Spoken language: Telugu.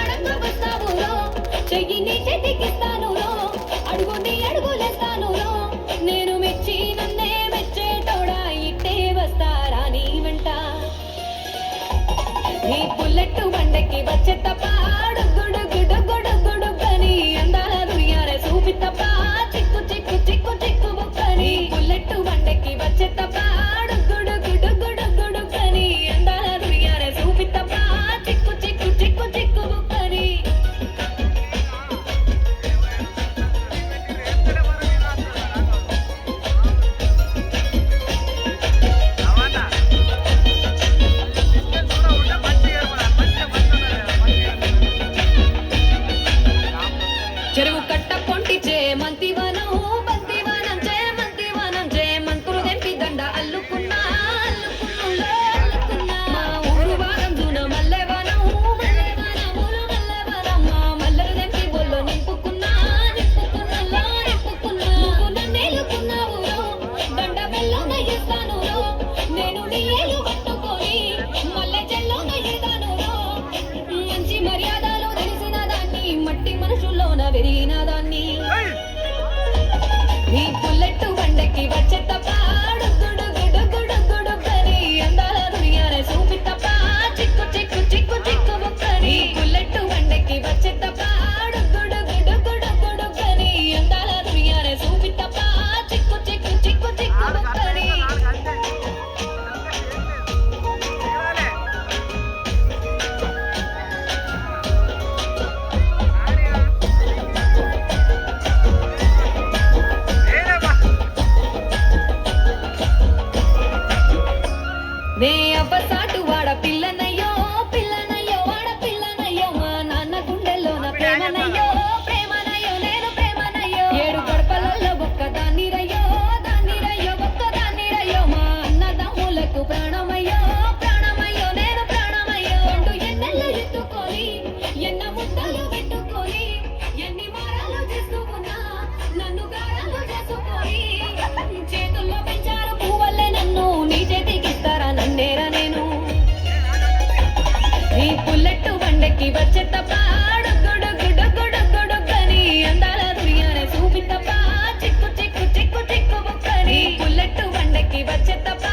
సడన్గా వస్తావు చెయ్యి నీ చేతికిస్తాను అడుగు నీ అడుగులేస్తాను నేను మెచ్చి నన్నే మెచ్చేటోడా ఇట్టే వస్తారా నీ వెంట నీ బుల్లెట్ బండకి వచ్చే తప్ప గుడుగుడుగుడుగుడుగుడుగని అందాల దునియారే చూపి తప్ప చిక్కు చిక్కు చిక్కు చిక్కు బుక్కని బుల్లెట్ బండకి వచ్చే తప్ప గుడుగుడుగుడుగుడుగని అందాల దునియారే చూపి తప్ప చిక్కు చిక్కు చిక్కు చిక్కు బుక్కని చెరువు కట్ట పొంటి మంతివనం బంతివనం మంతివనం మంతులు తెంపి దండ అల్లుకున్నా మా ఊరు వారం దూన మల్లెవనం మా మల్లెలు తెంపి బొల్లో నింపుకున్నా నువ్వు నన్నేలుకున్నావు దండ బెల్లోన ఇస్తాను నేను నీ ఏలు పట్టుకొని మల్లె చెల్లోన ఇస్తాను మంచి మర్యాదలు తెలిసిన దాన్ని మట్టి మనుషుల్లోన పెరిగిన దాన్ని నీ బుల్లెట్ బండకి వచ్చే తప్ప గుడుగుడుగుడుగుడుగని అందాల దునియారే చూపి తప్ప చిక్కు చిక్కు చిక్కు చిక్కు బుక్కని బుల్లెట్ బండకి వచ్చే తప్ప గుడుగుడుగుడుగుడుగని అందాల దునియారే చూపి తప్ప చిక్కు చిక్కు చిక్కు చిక్కు బుక్కని నే అబ్బసాటు వాడ పిల్లనయ్యో పిల్లనయ్యో వాడ పిల్లనయ్యో మా నాన్న గుండెల్లోన ప్రేమనయ్యో ప్రేమనయ్యో నేను ప్రేమనయ్యో ఏడు గడపలలో ఒక్కదాన్ని రయ్యో ఒక్కదాన్ని మా అన్నదమ్ములకు ప్రాణమయ్యో ప్రాణమయ్యో నేను ప్రాణమయ్యో రెండు ఎన్నెళ్ళు ఎత్తుకొని ఎన్న ముద్దలు పెట్టుకొని ఎన్ని మారాలు చేసుకున్నా నన్ను గారాలు చేసుకొని చేతుల్లో పెంచారు పువ్వల్లే నన్ను నీ చేతికిస్తారా నన్నేరా నేను నీ బుల్లెట్ బండకి వచ్చే తప్ప గుడుగుడుగుడుగుడుగని అందాల దునియారే చూపి తప్ప చిక్కు చిక్కు చిక్కు చిక్కు బుక్కని బుల్లెట్ బండకి వచ్చే తప్ప